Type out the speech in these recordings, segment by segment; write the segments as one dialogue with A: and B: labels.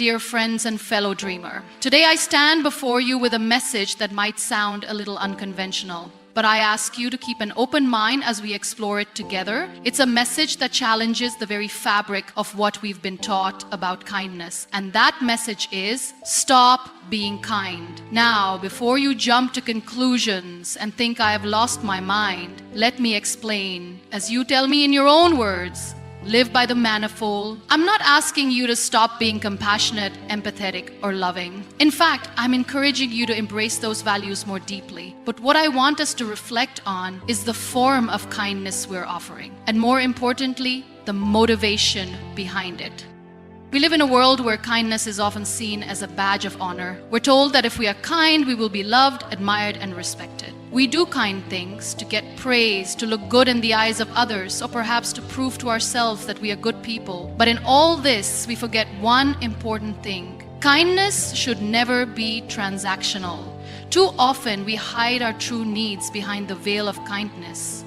A: Dear friends and fellow dreamer, today I stand before you with a message that might sound a little unconventional. But I ask you to keep an open mind as we explore it together. It's a message that challenges the very fabric of what we've been taught about kindness. And that message is, stop being kind. Now, before you jump to conclusions and think I have lost my mind, let me explain, as you tell me in your own words. Live by the manifold. I'm not asking you to stop being compassionate, empathetic, or loving. In fact, I'm encouraging you to embrace those values more deeply. But what I want us to reflect on is the form of kindness we're offering, and more importantly, the motivation behind it. We live in a world where kindness is often seen as a badge of honor. We're told that if we are kind, we will be loved, admired, and respected. We do kind things to get praise, to look good in the eyes of others, or perhaps to prove to ourselves that we are good people. But in all this, we forget one important thing. Kindness should never be transactional. Too often, we hide our true needs behind the veil of kindness.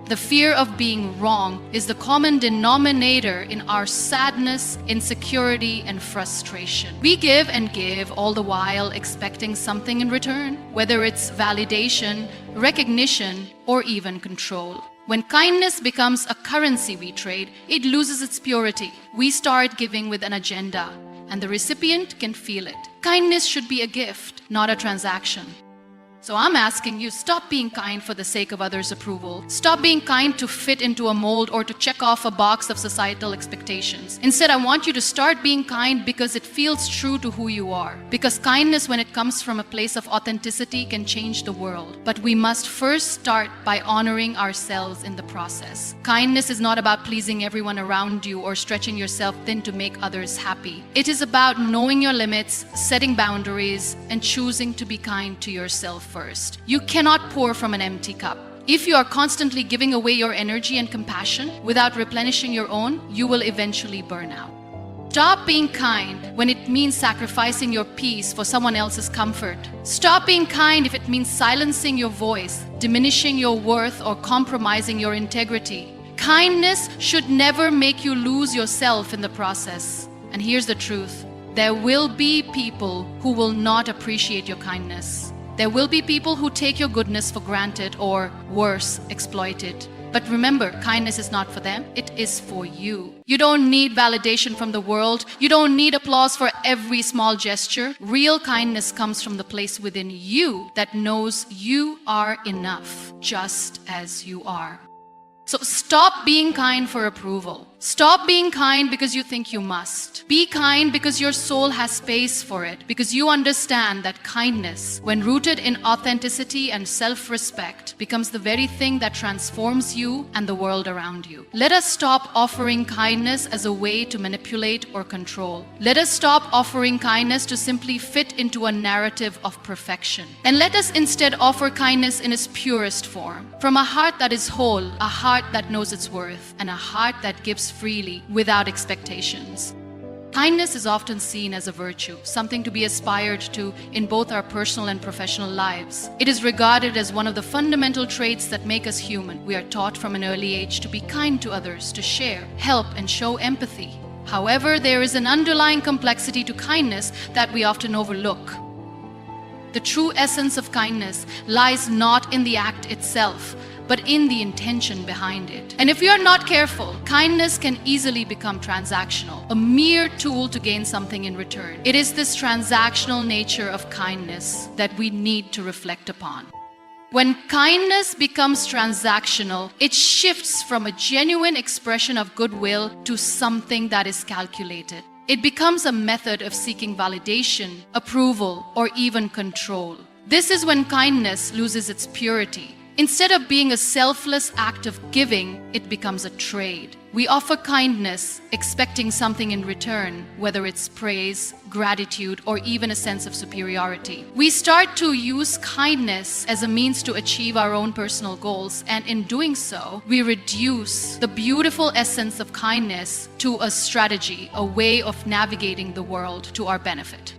A: The fear of being wrong is the common denominator in our sadness, insecurity, and frustration. We give and give all the while expecting something in return, whether it's validation, recognition, or even control. When kindness becomes a currency we trade, it loses its purity. We start giving with an agenda, and the recipient can feel it. Kindness should be a gift, not a transaction. So I'm asking you, stop being kind for the sake of others' approval. Stop being kind to fit into a mold or to check off a box of societal expectations. Instead, I want you to start being kind because it feels true to who you are. Because kindness, when it comes from a place of authenticity, can change the world. But we must first start by honoring ourselves in the process. Kindness is not about pleasing everyone around you or stretching yourself thin to make others happy. It is about knowing your limits, setting boundaries, and choosing to be kind to yourself first. You cannot pour from an empty cup. If you are constantly giving away your energy and compassion without replenishing your own, you will eventually burn out. Stop being kind when it means sacrificing your peace for someone else's comfort. Stop being kind if it means silencing your voice, diminishing your worth, or compromising your integrity. Kindness should never make you lose yourself in the process. And here's the truth. There will be people who will not appreciate your kindness. There will be people who take your goodness for granted or, worse, exploit it. But remember, kindness is not for them, it is for you. You don't need validation from the world. You don't need applause for every small gesture. Real kindness comes from the place within you that knows you are enough, just as you are. So stop being kind for approval. Stop being kind because you think you must. Be kind because your soul has space for it, because you understand that kindness, when rooted in authenticity and self-respect, becomes the very thing that transforms you and the world around you. Let us stop offering kindness as a way to manipulate or control. Let us stop offering kindness to simply fit into a narrative of perfection. And let us instead offer kindness in its purest form, from a heart that is whole, a heart that knows its worth, and a heart that gives freely without expectations. Kindness is often seen as a virtue, something to be aspired to in both our personal and professional lives. It is regarded as one of the fundamental traits that make us human. We are taught from an early age to be kind to others, to share, help, and show empathy. However, there is an underlying complexity to kindness that we often overlook. The true essence of kindness lies not in the act itself, but in the intention behind it. And if we are not careful, kindness can easily become transactional, a mere tool to gain something in return. It is this transactional nature of kindness that we need to reflect upon. When kindness becomes transactional, it shifts from a genuine expression of goodwill to something that is calculated. It becomes a method of seeking validation, approval, or even control. This is when kindness loses its purity. Instead of being a selfless act of giving, it becomes a trade. We offer kindness, expecting something in return, whether it's praise, gratitude, or even a sense of superiority. We start to use kindness as a means to achieve our own personal goals, and in doing so, we reduce the beautiful essence of kindness to a strategy, a way of navigating the world to our benefit.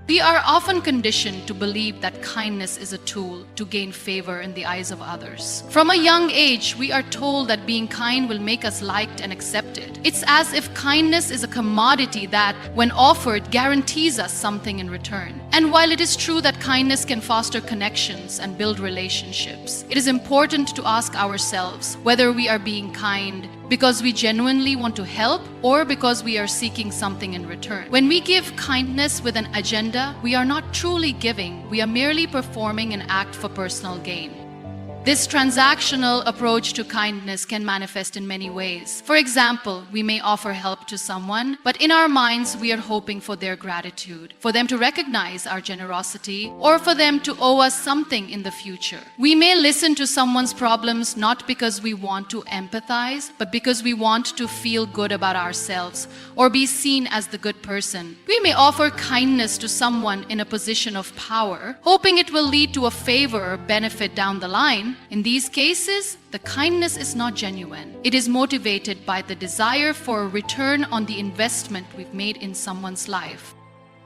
A: We are often conditioned to believe that kindness is a tool to gain favor in the eyes of others. From a young age, we are told that being kind will make us liked and accepted. It's as if kindness is a commodity that, when offered, guarantees us something in return. And while it is true that kindness can foster connections and build relationships, it is important to ask ourselves whether we are being kind because we genuinely want to help or because we are seeking something in return. When we give kindness with an agenda, we are not truly giving, we are merely performing an act for personal gain. This transactional approach to kindness can manifest in many ways. For example, we may offer help to someone, but in our minds we are hoping for their gratitude, for them to recognize our generosity, or for them to owe us something in the future. We may listen to someone's problems not because we want to empathize, but because we want to feel good about ourselves or be seen as the good person. We may offer kindness to someone in a position of power, hoping it will lead to a favor or benefit down the line. In these cases, the kindness is not genuine. It is motivated by the desire for a return on the investment we've made in someone's life.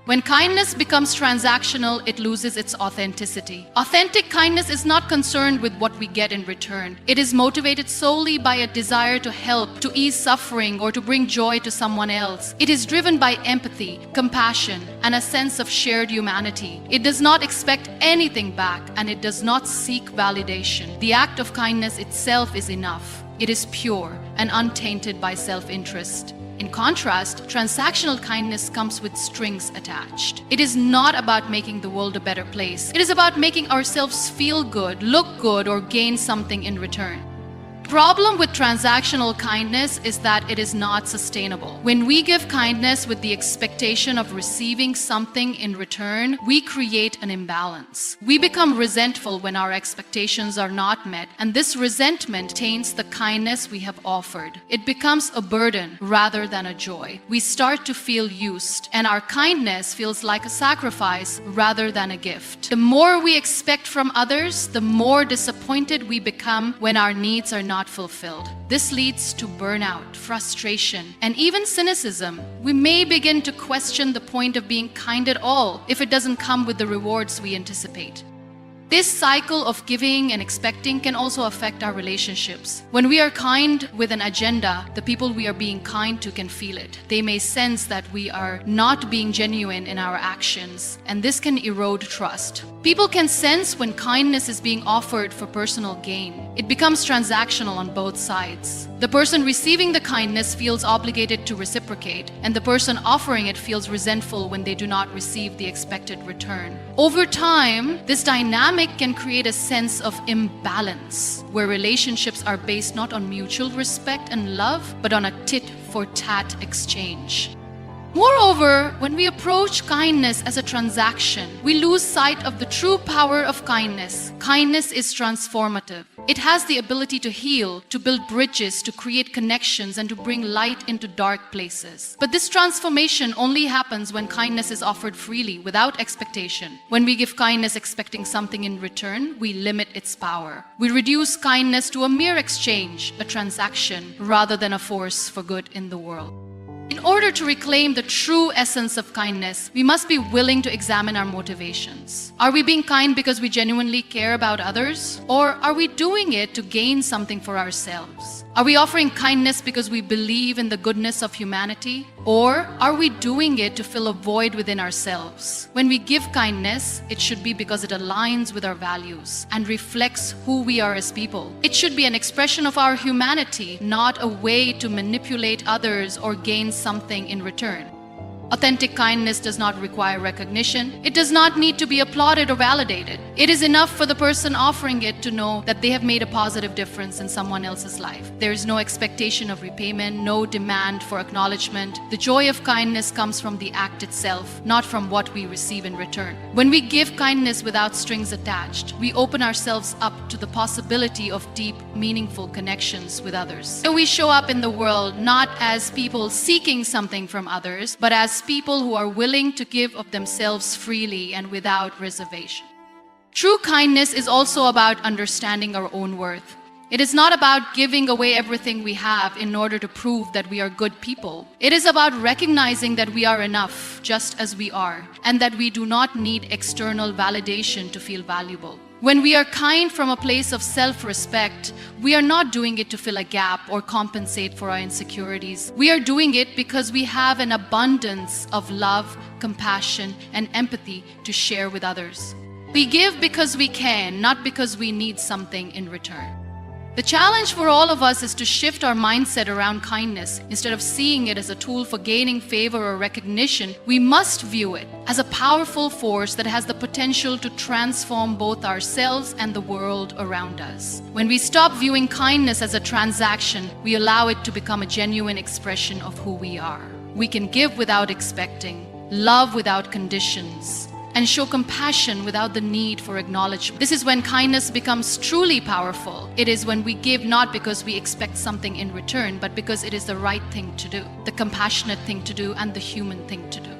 A: When kindness becomes transactional, it loses its authenticity. Authentic kindness is not concerned with what we get in return. It is motivated solely by a desire to help, to ease suffering, or to bring joy to someone else. It is driven by empathy, compassion, and a sense of shared humanity. It does not expect anything back, and it does not seek validation. The act of kindness itself is enough. It is pure and untainted by self-interest. In contrast, transactional kindness comes with strings attached. It is not about making the world a better place. It is about making ourselves feel good, look good, or gain something in return. The problem with transactional kindness is that it is not sustainable. When we give kindness with the expectation of receiving something in return, we create an imbalance. We become resentful when our expectations are not met, and this resentment taints the kindness we have offered. It becomes a burden rather than a joy. We start to feel used, and our kindness feels like a sacrifice rather than a gift. The more we expect from others, the more disappointed we become when our needs are not fulfilled. This leads to burnout, frustration, and even cynicism. We may begin to question the point of being kind at all if it doesn't come with the rewards we anticipate. This cycle of giving and expecting can also affect our relationships. When we are kind with an agenda, the people we are being kind to can feel it. They may sense that we are not being genuine in our actions, and this can erode trust. People can sense when kindness is being offered for personal gain. It becomes transactional on both sides. The person receiving the kindness feels obligated to reciprocate, and the person offering it feels resentful when they do not receive the expected return. Over time, this dynamic can create a sense of imbalance, where relationships are based not on mutual respect and love, but on a tit-for-tat exchange. Moreover, when we approach kindness as a transaction, we lose sight of the true power of kindness. Kindness is transformative. It has the ability to heal, to build bridges, to create connections, and to bring light into dark places. But this transformation only happens when kindness is offered freely, without expectation. When we give kindness expecting something in return, we limit its power. We reduce kindness to a mere exchange, a transaction, rather than a force for good in the world. In order to reclaim the true essence of kindness, we must be willing to examine our motivations. Are we being kind because we genuinely care about others? Or are we doing it to gain something for ourselves? Are we offering kindness because we believe in the goodness of humanity? Or are we doing it to fill a void within ourselves? When we give kindness, it should be because it aligns with our values and reflects who we are as people. It should be an expression of our humanity, not a way to manipulate others or gain something in return. Authentic kindness does not require recognition. It does not need to be applauded or validated. It is enough for the person offering it to know that they have made a positive difference in someone else's life. There is no expectation of repayment, no demand for acknowledgement. The joy of kindness comes from the act itself, not from what we receive in return. When we give kindness without strings attached, we open ourselves up to the possibility of deep, meaningful connections with others. So we show up in the world not as people seeking something from others, but as people who are willing to give of themselves freely and without reservation. True kindness is also about understanding our own worth. It is not about giving away everything we have in order to prove that we are good people. It is about recognizing that we are enough just as we are, and that we do not need external validation to feel valuable. When we are kind from a place of self-respect, we are not doing it to fill a gap or compensate for our insecurities. We are doing it because we have an abundance of love, compassion, and empathy to share with others. We give because we can, not because we need something in return. The challenge for all of us is to shift our mindset around kindness. Instead of seeing it as a tool for gaining favor or recognition, we must view it as a powerful force that has the potential to transform both ourselves and the world around us. When we stop viewing kindness as a transaction, we allow it to become a genuine expression of who we are. We can give without expecting, love without conditions, and show compassion without the need for acknowledgement. This is when kindness becomes truly powerful. It is when we give not because we expect something in return, but because it is the right thing to do, the compassionate thing to do, and the human thing to do.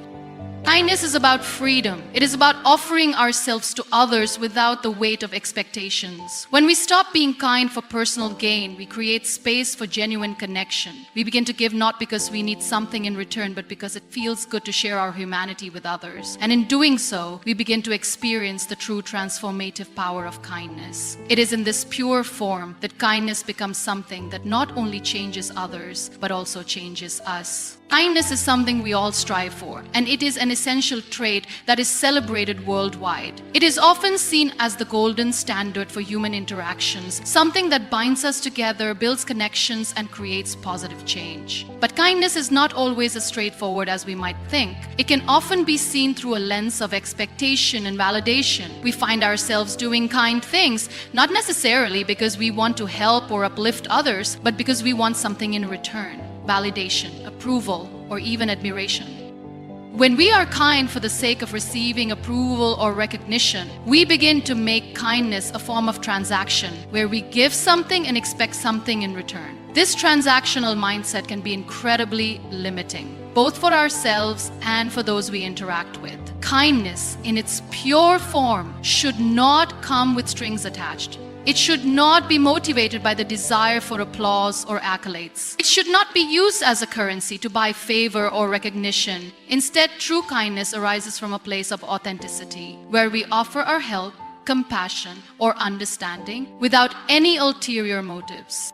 A: Kindness is about freedom. It is about offering ourselves to others without the weight of expectations. When we stop being kind for personal gain, we create space for genuine connection. We begin to give not because we need something in return, but because it feels good to share our humanity with others. And in doing so, we begin to experience the true transformative power of kindness. It is in this pure form that kindness becomes something that not only changes others, but also changes us. Kindness is something we all strive for, and it is an essential trait that is celebrated worldwide. It is often seen as the golden standard for human interactions, something that binds us together, builds connections, and creates positive change. But kindness is not always as straightforward as we might think. It can often be seen through a lens of expectation and validation. We find ourselves doing kind things, not necessarily because we want to help or uplift others, but because we want something in return. Validation, approval, or even admiration. When we are kind for the sake of receiving approval or recognition, we begin to make kindness a form of transaction where we give something and expect something in return. This transactional mindset can be incredibly limiting, both for ourselves and for those we interact with. Kindness, in its pure form, should not come with strings attached. It should not be motivated by the desire for applause or accolades. It should not be used as a currency to buy favor or recognition. Instead, true kindness arises from a place of authenticity, where we offer our help, compassion, or understanding without any ulterior motives.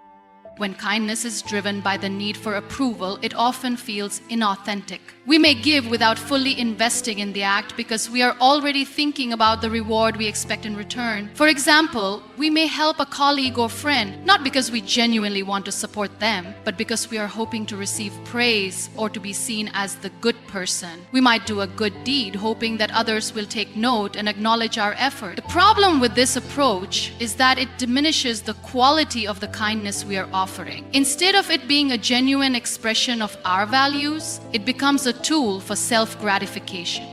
A: When kindness is driven by the need for approval, it often feels inauthentic. We may give without fully investing in the act because we are already thinking about the reward we expect in return. For example, we may help a colleague or friend, not because we genuinely want to support them, but because we are hoping to receive praise or to be seen as the good person. We might do a good deed, hoping that others will take note and acknowledge our effort. The problem with this approach is that it diminishes the quality of the kindness we are offering. Instead of it being a genuine expression of our values, it becomes a tool for self-gratification.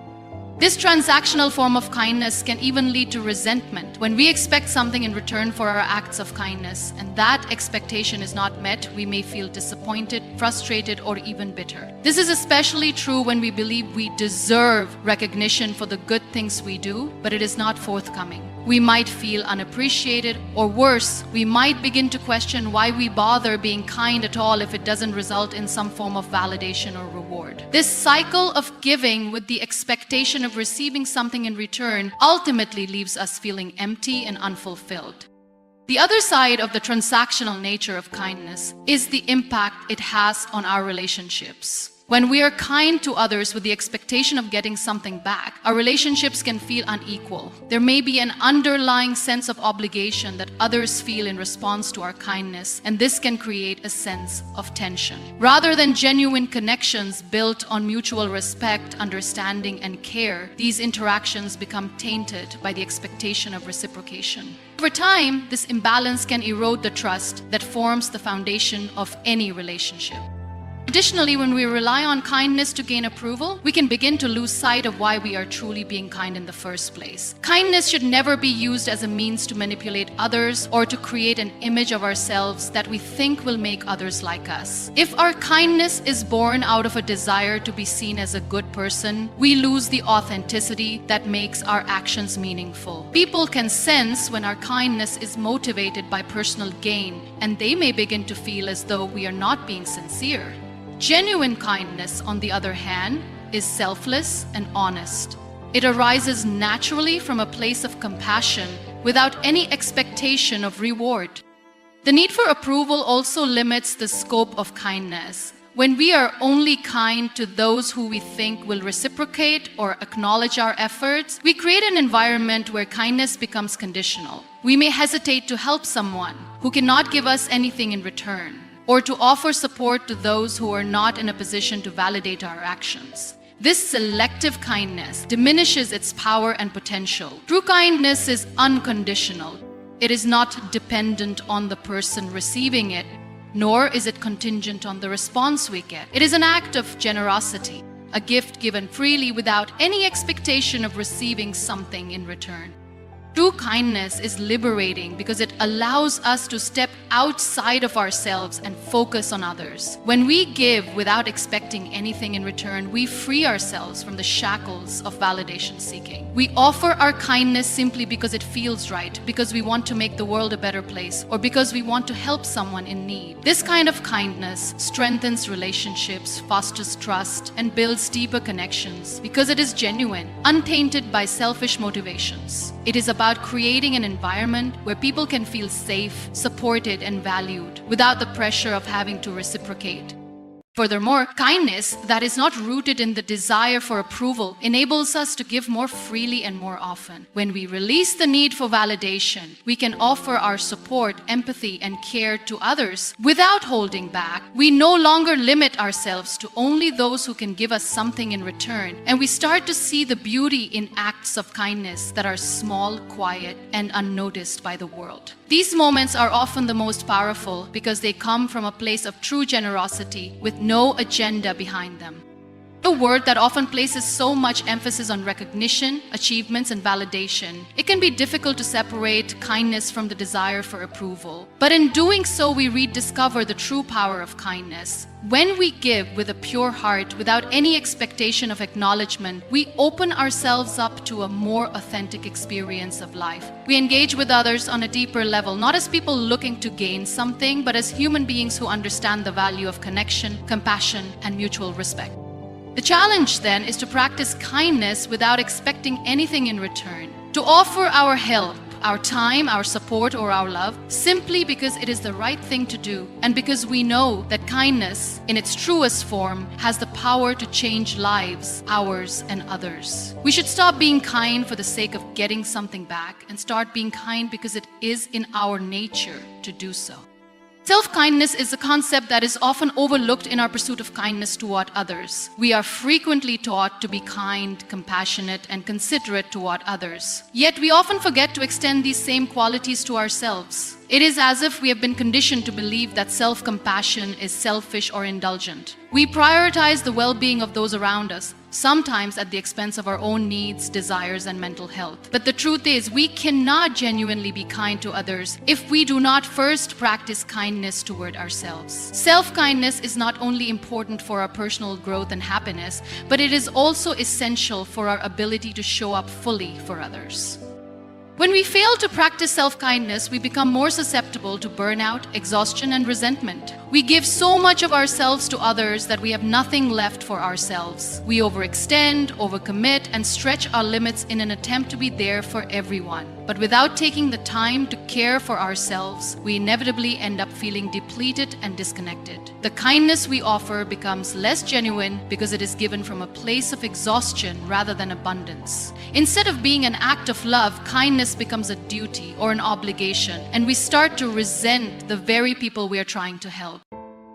A: This transactional form of kindness can even lead to resentment when we expect something in return for our acts of kindness, and that expectation is not met. We may feel disappointed, frustrated, or even bitter. This is especially true when we believe we deserve recognition for the good things we do, but it is not forthcoming. We might feel unappreciated, or worse, we might begin to question why we bother being kind at all if it doesn't result in some form of validation or reward. This cycle of giving with the expectation of receiving something in return ultimately leaves us feeling empty and unfulfilled. The other side of the transactional nature of kindness is the impact it has on our relationships. When we are kind to others with the expectation of getting something back, our relationships can feel unequal. There may be an underlying sense of obligation that others feel in response to our kindness, and this can create a sense of tension. Rather than genuine connections built on mutual respect, understanding, and care, these interactions become tainted by the expectation of reciprocation. Over time, this imbalance can erode the trust that forms the foundation of any relationship. Additionally, when we rely on kindness to gain approval, we can begin to lose sight of why we are truly being kind in the first place. Kindness should never be used as a means to manipulate others or to create an image of ourselves that we think will make others like us. If our kindness is born out of a desire to be seen as a good person, we lose the authenticity that makes our actions meaningful. People can sense when our kindness is motivated by personal gain, and they may begin to feel as though we are not being sincere. Genuine kindness, on the other hand, is selfless and honest. It arises naturally from a place of compassion without any expectation of reward. The need for approval also limits the scope of kindness. When we are only kind to those who we think will reciprocate or acknowledge our efforts, we create an environment where kindness becomes conditional. We may hesitate to help someone who cannot give us anything in return, or to offer support to those who are not in a position to validate our actions. This selective kindness diminishes its power and potential. True kindness is unconditional. It is not dependent on the person receiving it, nor is it contingent on the response we get. It is an act of generosity, a gift given freely without any expectation of receiving something in return. True kindness is liberating because it allows us to step outside of ourselves and focus on others. When we give without expecting anything in return, we free ourselves from the shackles of validation seeking. We offer our kindness simply because it feels right, because we want to make the world a better place, or because we want to help someone in need. This kind of kindness strengthens relationships, fosters trust, and builds deeper connections because it is genuine, untainted by selfish motivations. It is about creating an environment where people can feel safe, supported, and valued without the pressure of having to reciprocate. Furthermore, kindness that is not rooted in the desire for approval enables us to give more freely and more often. When we release the need for validation, we can offer our support, empathy, and care to others without holding back. We no longer limit ourselves to only those who can give us something in return, and we start to see the beauty in acts of kindness that are small, quiet, and unnoticed by the world. These moments are often the most powerful because they come from a place of true generosity with no agenda behind them. A word that often places so much emphasis on recognition, achievements, and validation, it can be difficult to separate kindness from the desire for approval. But in doing so, we rediscover the true power of kindness. When we give with a pure heart, without any expectation of acknowledgement, we open ourselves up to a more authentic experience of life. We engage with others on a deeper level, not as people looking to gain something, but as human beings who understand the value of connection, compassion, and mutual respect. The challenge then is to practice kindness without expecting anything in return, to offer our help, our time, our support, or our love simply because it is the right thing to do, and because we know that kindness, in its truest form, has the power to change lives, ours and others. We should stop being kind for the sake of getting something back and start being kind because it is in our nature to do so. Self-kindness is a concept that is often overlooked in our pursuit of kindness toward others. We are frequently taught to be kind, compassionate, and considerate toward others. Yet we often forget to extend these same qualities to ourselves. It is as if we have been conditioned to believe that self-compassion is selfish or indulgent. We prioritize the well-being of those around us, sometimes at the expense of our own needs, desires, and mental health. But the truth is, we cannot genuinely be kind to others if we do not first practice kindness toward ourselves. Self-kindness is not only important for our personal growth and happiness, but it is also essential for our ability to show up fully for others. When we fail to practice self-kindness, we become more susceptible to burnout, exhaustion, and resentment. We give so much of ourselves to others that we have nothing left for ourselves. We overextend, overcommit, and stretch our limits in an attempt to be there for everyone. But without taking the time to care for ourselves, we inevitably end up feeling depleted and disconnected. The kindness we offer becomes less genuine because it is given from a place of exhaustion rather than abundance. Instead of being an act of love, kindness becomes a duty or an obligation, and we start to resent the very people we are trying to help.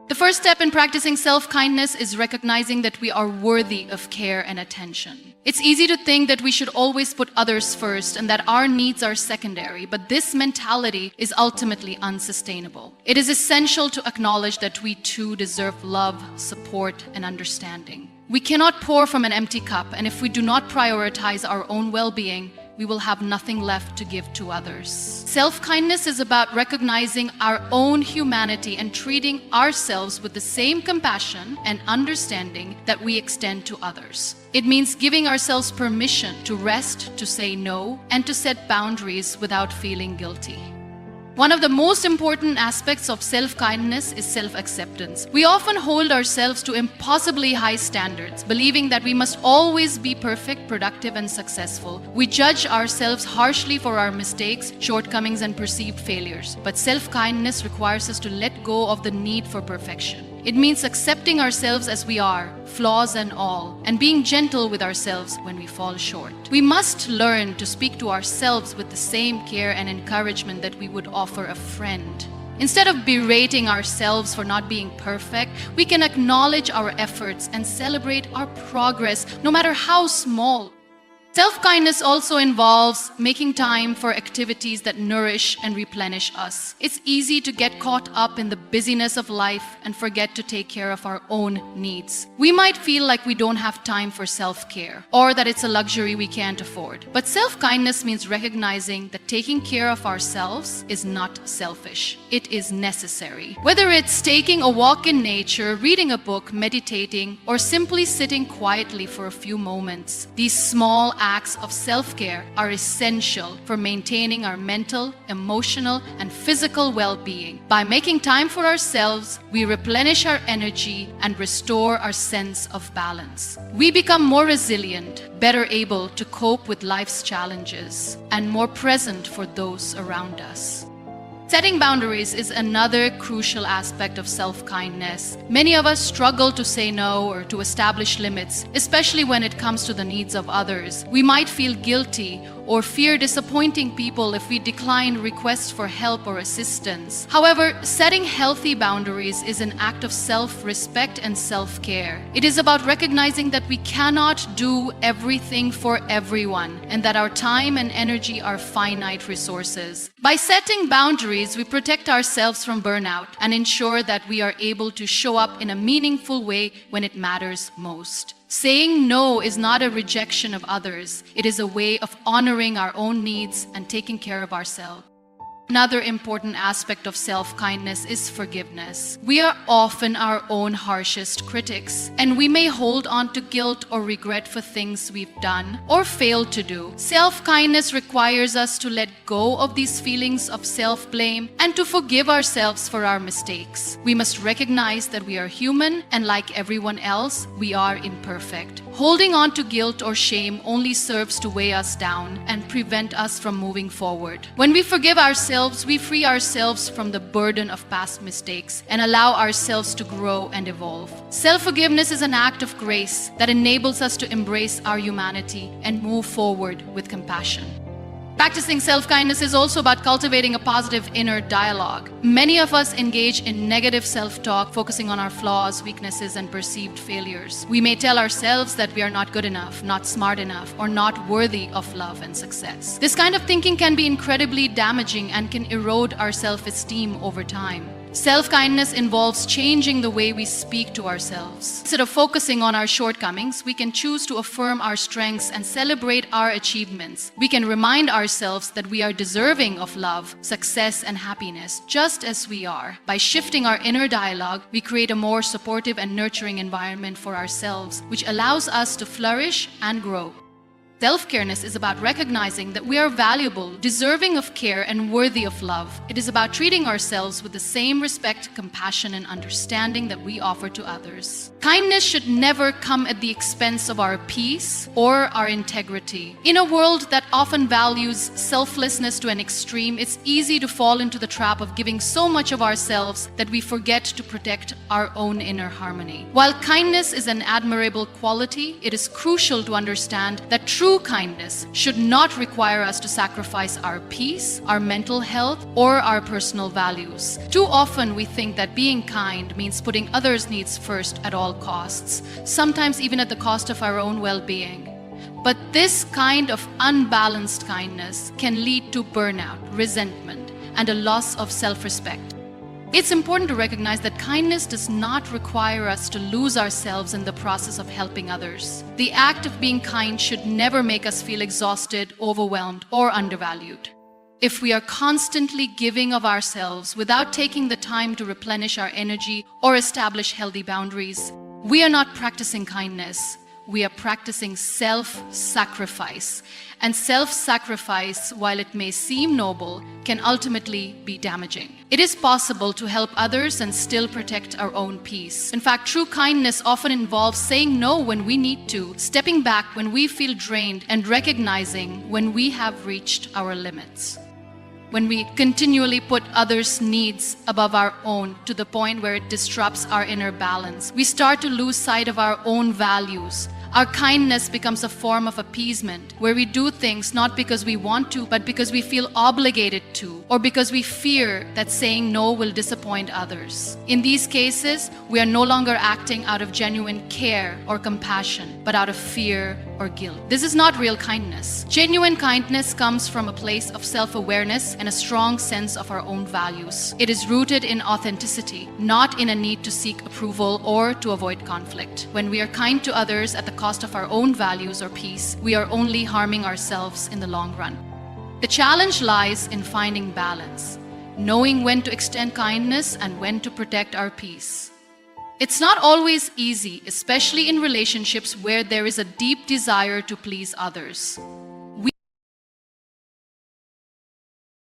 A: The first step in practicing self-kindness is recognizing that we are worthy of care and attention. It's easy to think that we should always put others first and that our needs are secondary, but this mentality is ultimately unsustainable. It is essential to acknowledge that we too deserve love, support, and understanding. We cannot pour from an empty cup, and if we do not prioritize our own well-being, we will have nothing left to give to others. Self-kindness is about recognizing our own humanity and treating ourselves with the same compassion and understanding that we extend to others. It means giving ourselves permission to rest, to say no, and to set boundaries without feeling guilty. One of the most important aspects of self-kindness is self-acceptance. We often hold ourselves to impossibly high standards, believing that we must always be perfect, productive, and successful. We judge ourselves harshly for our mistakes, shortcomings, and perceived failures. But self-kindness requires us to let go of the need for perfection. It means accepting ourselves as we are, flaws and all, and being gentle with ourselves when we fall short. We must learn to speak to ourselves with the same care and encouragement that we would offer a friend. Instead of berating ourselves for not being perfect, we can acknowledge our efforts and celebrate our progress, no matter how small. Self-kindness also involves making time for activities that nourish and replenish us. It's easy to get caught up in the busyness of life and forget to take care of our own needs. We might feel like we don't have time for self-care or that it's a luxury we can't afford. But self-kindness means recognizing that taking care of ourselves is not selfish. It is necessary. Whether it's taking a walk in nature, reading a book, meditating, or simply sitting quietly for a few moments, these small acts of self-care are essential for maintaining our mental, emotional, and physical well-being. By making time for ourselves, we replenish our energy and restore our sense of balance. We become more resilient, better able to cope with life's challenges, and more present for those around us. Setting boundaries is another crucial aspect of self-kindness. Many of us struggle to say no or to establish limits, especially when it comes to the needs of others. We might feel guilty or fear disappointing people if we decline requests for help or assistance. However, setting healthy boundaries is an act of self-respect and self-care. It is about recognizing that we cannot do everything for everyone and that our time and energy are finite resources. By setting boundaries, we protect ourselves from burnout and ensure that we are able to show up in a meaningful way when it matters most. Saying no is not a rejection of others. It is a way of honoring our own needs and taking care of ourselves. Another important aspect of self-kindness is forgiveness. We are often our own harshest critics, and we may hold on to guilt or regret for things we've done or failed to do. Self-kindness requires us to let go of these feelings of self-blame and to forgive ourselves for our mistakes. We must recognize that we are human, and like everyone else, we are imperfect. Holding on to guilt or shame only serves to weigh us down and prevent us from moving forward. When we forgive ourselves, we free ourselves from the burden of past mistakes and allow ourselves to grow and evolve. Self-forgiveness is an act of grace that enables us to embrace our humanity and move forward with compassion. Practicing self-kindness is also about cultivating a positive inner dialogue. Many of us engage in negative self-talk, focusing on our flaws, weaknesses, and perceived failures. We may tell ourselves that we are not good enough, not smart enough, or not worthy of love and success. This kind of thinking can be incredibly damaging and can erode our self-esteem over time. Self-kindness involves changing the way we speak to ourselves. Instead of focusing on our shortcomings, we can choose to affirm our strengths and celebrate our achievements. We can remind ourselves that we are deserving of love, success, and happiness, just as we are. By shifting our inner dialogue, we create a more supportive and nurturing environment for ourselves, which allows us to flourish and grow. Self-careness is about recognizing that we are valuable, deserving of care, and worthy of love. It is about treating ourselves with the same respect, compassion, and understanding that we offer to others. Kindness should never come at the expense of our peace or our integrity. In a world that often values selflessness to an extreme, it's easy to fall into the trap of giving so much of ourselves that we forget to protect our own inner harmony. While kindness is an admirable quality, it is crucial to understand that true kindness should not require us to sacrifice our peace, our mental health, or our personal values. Too often we think that being kind means putting others' needs first at all costs, sometimes even at the cost of our own well-being. But this kind of unbalanced kindness can lead to burnout, resentment, and a loss of self-respect. It's important to recognize that kindness does not require us to lose ourselves in the process of helping others. The act of being kind should never make us feel exhausted, overwhelmed, or undervalued. If we are constantly giving of ourselves without taking the time to replenish our energy or establish healthy boundaries, we are not practicing kindness. We are practicing self-sacrifice. And self-sacrifice, while it may seem noble, can ultimately be damaging. It is possible to help others and still protect our own peace. In fact, true kindness often involves saying no when we need to, stepping back when we feel drained, and recognizing when we have reached our limits. When we continually put others' needs above our own to the point where it disrupts our inner balance, we start to lose sight of our own values. Our kindness becomes a form of appeasement, where we do things not because we want to, but because we feel obligated to, or because we fear that saying no will disappoint others. In these cases, we are no longer acting out of genuine care or compassion, but out of fear or guilt. This is not real kindness. Genuine kindness comes from a place of self-awareness and a strong sense of our own values. It is rooted in authenticity, not in a need to seek approval or to avoid conflict. When we are kind to others at the cost of our own values or peace, we are only harming ourselves in the long run. The challenge lies in finding balance, knowing when to extend kindness and when to protect our peace. It's not always easy, especially in relationships where there is a deep desire to please others.